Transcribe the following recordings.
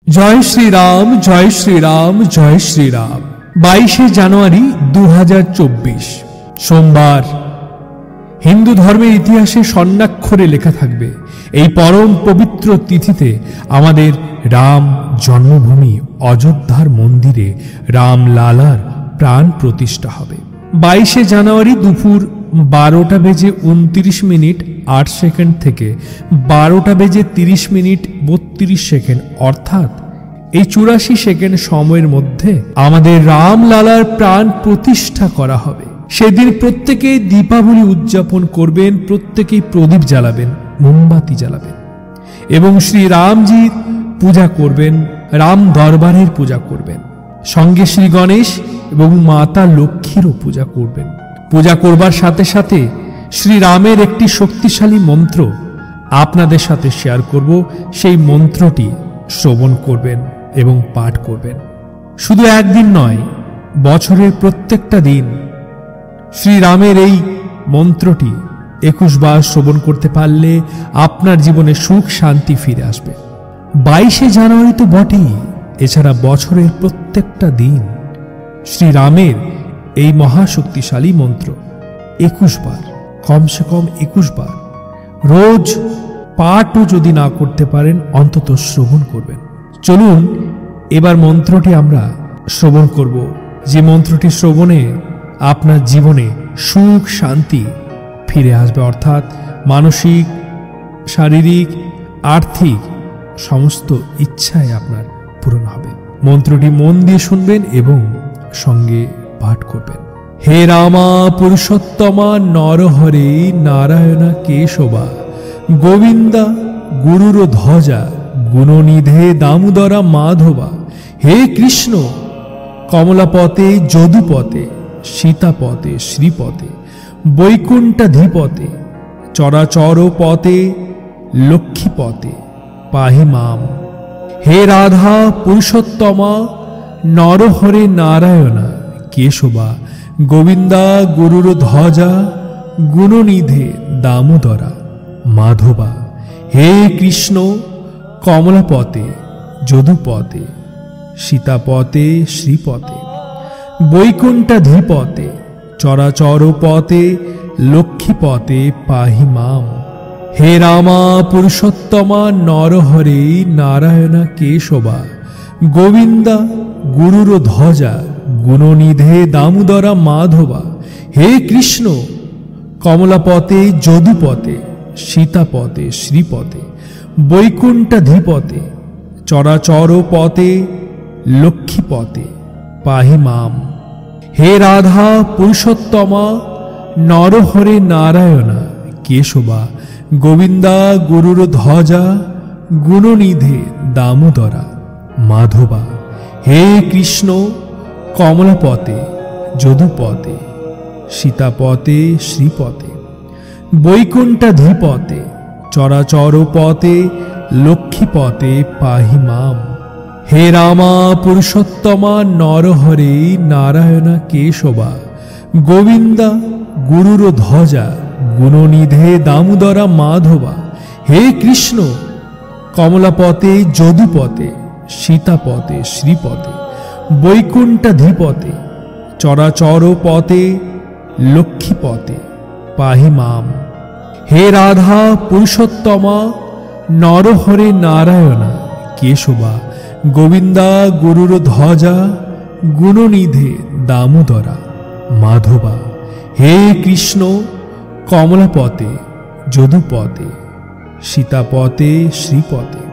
জয় শ্রীরাম, জয় শ্রীরাম, জয় শ্রীরাম। 22শে জানুয়ারি 2024 সোমবার। হিন্দু ধর্মের ইতিহাসে স্বর্ণাক্ষরে লেখা থাকবে, এই পরম পবিত্র তিথিতে আমাদের রাম জন্মভূমি অযোধ্যার মন্দিরে রামলালার প্রাণ প্রতিষ্ঠা হবে। 22শে জানুয়ারি দুপুর 12:29:08 থেকে 12:30:32 অর্থাৎ এই 84 সেকেন্ড সময়ের মধ্যে আমাদের রামলালার প্রাণ প্রতিষ্ঠা করা হবে। সেদিন প্রত্যেকেই দীপাবলি উদযাপন করবেন, প্রত্যেকেই প্রদীপ জ্বালাবেন, মোমবাতি জ্বালাবেন এবং শ্রী রামজির পূজা করবেন, রাম দরবারের পূজা করবেন, সঙ্গে শ্রী গণেশ এবং মাতা লক্ষ্মীরও পূজা করবেন। পূজা করবার সাথে সাথে শ্রী রামের একটি শক্তিশালী মন্ত্র আপনাদের সাথে শেয়ার করব। সেই মন্ত্রটি শ্রবণ করবেন এবং পাঠ করবেন। শুধু একদিন নয়, বছরের প্রত্যেকটা দিন শ্রী রামের এই মন্ত্রটি 21 বার শ্রবণ করতে পারলে আপনার জীবনে সুখ শান্তি ফিরে আসবে। 22শে জানুয়ারি তো বটেই, এছাড়া বছরের প্রত্যেকটা দিন শ্রী রামের এই মহাশক্তিশালী মন্ত্র 21 বার, কমসে কম 21 বার রোজ পাঠও যদি না করতে পারেন অন্তত শ্রবণ করবেন। চলুন এবার মন্ত্রটি আমরা শ্রবণ করব, যে মন্ত্রটি শ্রবণে আপনার জীবনে সুখ শান্তি ফিরে আসবে, অর্থাৎ মানসিক, শারীরিক, আর্থিক সমস্ত ইচ্ছাই আপনার পূরণ হবে। মন্ত্রটি মন দিয়ে শুনবেন এবং সঙ্গে পাঠ করবেন। হে রামা পুরুষোত্তমা নরহরে নারায়ণা কেশবা গোবিন্দা গুরুর ধ্বজা গুণনিধে দামোদরা মাধবা। হে কৃষ্ণ কমলাপতে যদুপতে সীতাপতে শ্রীপতে বৈকুণ্ঠাধিপতে চরাচর পতে লক্ষ্মীপতে পাহি মাম। হে রাধা পুরুষোত্তমা নরহরে নারায়ণা কেশবা গোবিন্দা গুরুর ধ্বজা গুণনিধে দামোদরা মাধবা। হে কৃষ্ণ কমলাপতে যদুপতে সীতাপতে শ্রীপতে বৈকুণ্ঠাধিপতে চরাচর পতে লক্ষ্মীপতে পাহি মাম। হে রামা পুরুষোত্তমা নরহরে নারায়ণা কেশবা গোবিন্দা গুরুর ধ্বজা গুণনিধে দামোদরা মাধবা। হে কৃষ্ণ কমলাপতে যদুপতে সীতাপতে শ্রীপতে বৈকুণ্ঠাধিপতে চরাচর পতে লক্ষ্মীপতে পাহি মাম। হে রাধা পুরুষোত্তমা নরহরে নারায়ণা কেশবা গোবিন্দা গুরুর ধ্বজা গুণনিধে দামোদরা মাধবা। হে কৃষ্ণ কমলাপতে যদুপতে সীতাপতে শ্রীপতে বৈকুণ্ঠাধিপতে চরাচর পতে লক্ষ্মীপতে পাহি মাম। হে রামা পুরুষোত্তমা নরহরে নারায়ণা কেশবা গোবিন্দা গুরুর ধ্বজা গুণনিধে দামোদরা মাধবা। হে কৃষ্ণ কমলাপতে যদুপতে সীতাপতে শ্রীপতে বৈকুণ্ঠাধিপতে চরাচর পতে লক্ষ্মীপতে পাহি মাম। হে রাধা পুরুষোত্তমা নরহরে নারায়ণা কেশবা গোবিন্দা গুরুর ধ্বজা গুণনিধে দামোদরা মাধবা। হে কৃষ্ণ কমলাপতে যদুপতে সীতাপতে শ্রীপতে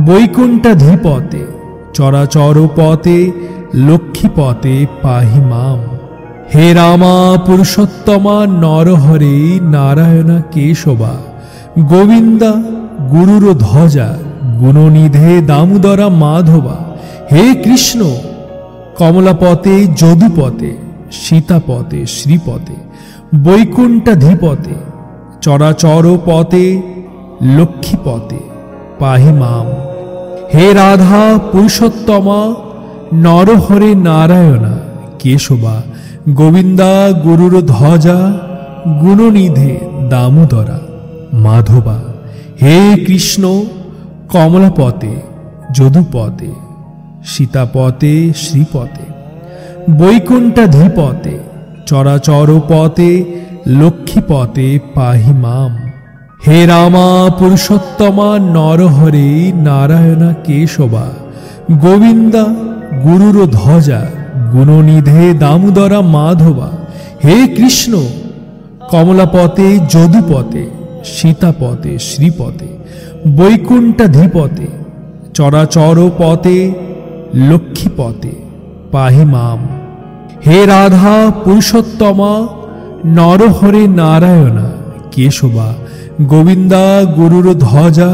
বৈকুণ্ঠাধিপতে চরাচর পতে লক্ষ্মীপতে পাহি মাম। হে রামা পুরুষোত্তমা নরহরে নারায়ণা কেশবা গোবিন্দা গুরুর ধ্বজা গুণনিধে দামোদরা মাধবা। হে কৃষ্ণ কমলাপতে যদুপতে সীতাপতে শ্রীপতে বৈকুণ্ঠাধিপতে চরাচর পতে লক্ষ্মীপতে পাহি মাম। হে রাধা পুরুষোত্তমা নরহরে নারায়ণা কেশবা গোবিন্দা গুরুর ধ্বজা গুণনিধে দামোদরা মাধবা। হে কৃষ্ণ কমলাপতে যদুপতে সীতাপতে শ্রীপতে বৈকুণ্ঠাধিপতে চরাচর পতে লক্ষ্মীপতে পাহি মাম। হে রামা পুরুষোত্তমা নরহরে নারায়ণা কেশবা গোবিন্দা গুরুর ধ্বজা গুণনিধে দামোদরা মাধবা। হে কৃষ্ণ কমলাপতে যদুপতে সীতাপতে শ্রীপতে বৈকুণ্ঠাধিপতে চরাচর পতে লক্ষ্মীপতে পাহি মাম। হে রাধা পুরুষোত্তমা নরহরে নারায়ণা কেশবা গোবিন্দা গুরুর ধ্বজা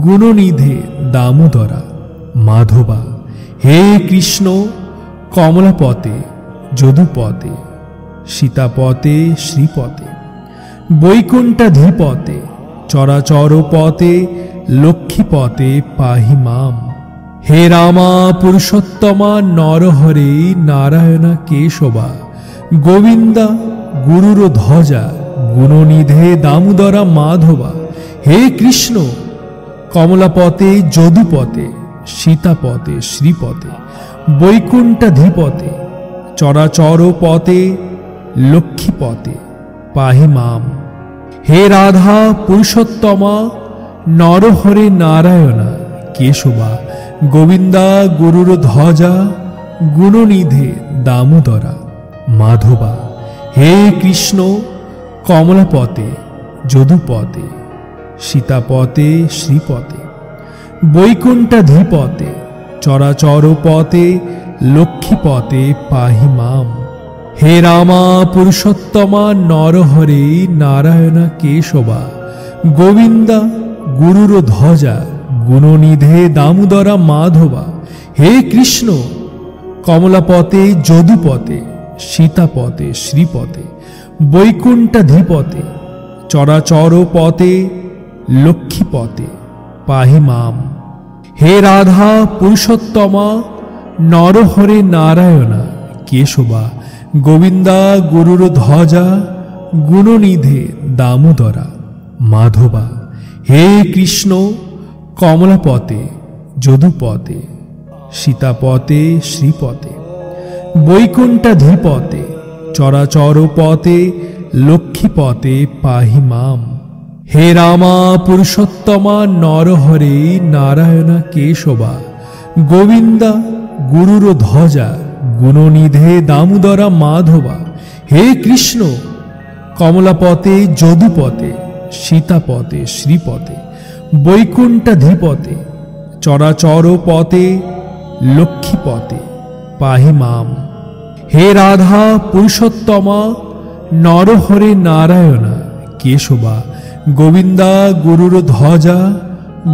গুণনিধে দামোদরা মাধবা। হে কৃষ্ণ কমলাপতে যদুপতে সীতাপতে শ্রীপতে বৈকুণ্ঠাধিপতে চরাচর পতে লক্ষ্মীপতে পাহি মাম। হে রামা পুরুষোত্তমা নরহরে নারায়ণা কেশবা গোবিন্দা গুরুর ধ্বজা গুণনিধে দামোদরা মাধবা। হে কৃষ্ণ কমলাপতে যদুপতে সীতাপতে শ্রীপতে বৈকুণ্ঠাধিপতে চরাচর পতে লক্ষ্মীপতে পাহি মাম। হে রাধা পুরুষোত্তমা নরহরে নারায়ণা কেশবা গোবিন্দা গুরুর ধ্বজা গুণনিধে দামোদরা মাধবা। হে কৃষ্ণ কমলাপতে যদুপতে সীতাপতে শ্রীপতে বৈকুণ্ঠাধিপতে চরাচর পতে লক্ষ্মীপতে পাহি মাম। হে রামা পুরুষোত্তমা নরহরে নারায়ণা কেশবা গোবিন্দা গুরুর ধ্বজা গুণনিধে দামোদরা মাধবা। হে কৃষ্ণ কমলাপতে যদুপতে সীতাপতে শ্রীপতে বৈকুণ্ঠাধিপতে চরাচর পতে লক্ষ্মীপতে পাহি মাম। হে রাধা পুরুষোত্তমা নরহরে নারায়ণা কেশবা গোবিন্দা গুরুর ধ্বজা গুণনিধে দামোদরা মাধবা। হে কৃষ্ণ কমলাপতে যদুপতে সীতাপতে শ্রীপতে বৈকুণ্ঠাধিপতে চরাচর পতে লক্ষ্মীপতে পাহি মাম। হে রামা পুরুষোত্তমা নরহরে নারায়ণা কেশবা গোবিন্দা গুরুর ধ্বজা গুণনিধে দামোদরা মাধবা। হে কৃষ্ণ কমলাপতে যদুপতে সীতাপতে শ্রীপতে বৈকুণ্ঠাধিপতে চরাচর পতে লক্ষ্মীপতে পাহি মাম। হে রাধা পুরুষোত্তমা নরহরে নারায়ণা কেশবা গোবিন্দা গুরুর ধ্বজা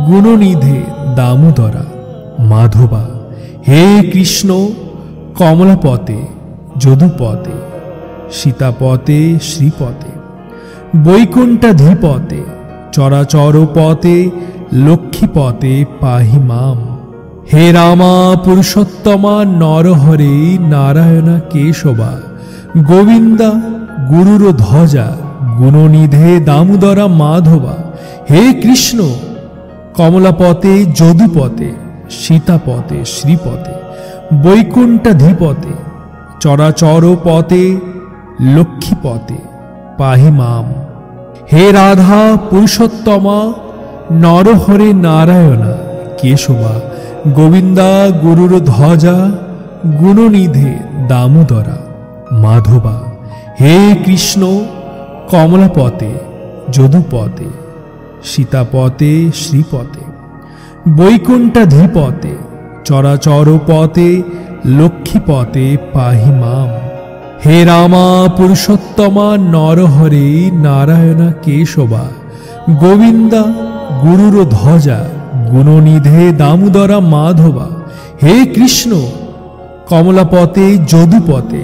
গুণনিধে দামোদরা মাধবা। হে কৃষ্ণ কমলাপতে যদুপতে সীতাপতে শ্রীপতে বৈকুণ্ঠাধিপতে চরাচর পতে লক্ষ্মীপতে পাহি মাম। হে রামা পুরুষোত্তমা নরহরে নারায়ণা কেশবা গোবিন্দা গুরুর ধ্বজা গুণনিধে দামোদরা মাধবা। হে কৃষ্ণ কমলাপতে যদুপতে সীতাপতে শ্রীপতে বৈকুণ্ঠাধিপতে চরাচর পতে লক্ষ্মীপতে পাহি মাম। হে রাধা পুরুষোত্তমা নরহরে নারায়ণা কেশবা গোবিন্দা গুরুর ধ্বজা গুণনিধে দামোদরা মাধবা। হে কৃষ্ণ কমলাপতে যদুপতে সীতাপতে শ্রীপতে বৈকুণ্ঠাধিপতে চরাচর পতে লক্ষ্মীপতে পাহি মাম। হে রামা পুরুষোত্তমা নরহরে নারায়ণা কেশবা গোবিন্দা গুরুর ধ্বজা গুণনিধে দামোদরা মাধবা। হে কৃষ্ণ কমলাপতে যদুপতে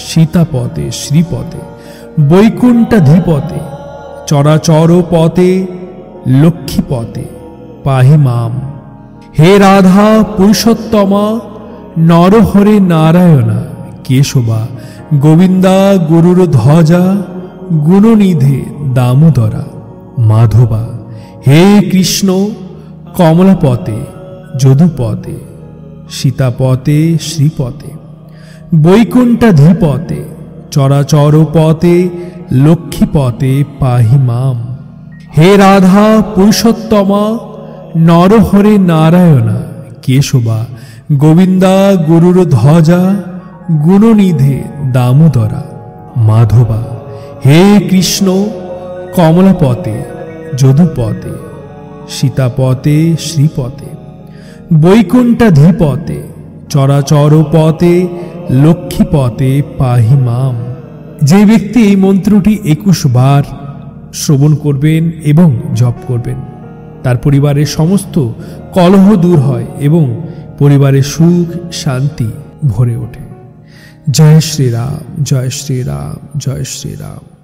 সীতাপতে শ্রীপতে বৈকুণ্ঠাধিপতে চরাচর পতে লক্ষ্মীপতে পাহি মাম। হে রাধা পুরুষোত্তমা নরহরে নারায়ণা কেশবা গোবিন্দা গুরুর ধ্বজা গুণনিধে দামোদরা মাধবা। হে কৃষ্ণ কমলাপতে যদুপদে, সীতাপতে শ্রীপতে, বৈকুণ্ঠাধিপতে, চরাচর পথে লক্ষ্মীপতে পাহি মাম। হে রাধা পুরুষোত্তমা নরহরে নারায়ণা কেশবা গোবিন্দা গুরুর ধ্বজা গুণনিধে দামোদরা মাধবা। হে কৃষ্ণ কমলাপতে, যদুপতে, সীতাপতে শ্রীপতে, বৈকুণ্ঠাধিপতে, চরাচর পথে লক্ষ্মীপতে পাহি মাম। যে ব্যক্তি এই মন্ত্রটি 21 বার শ্রবণ করবেন এবং জপ করবেন, তার পরিবারের সমস্ত কলহ দূর হয় এবং পরিবারের সুখ শান্তি ভরে ওঠে। জয় শ্রীরাম, জয় শ্রীরাম, জয় শ্রীরাম।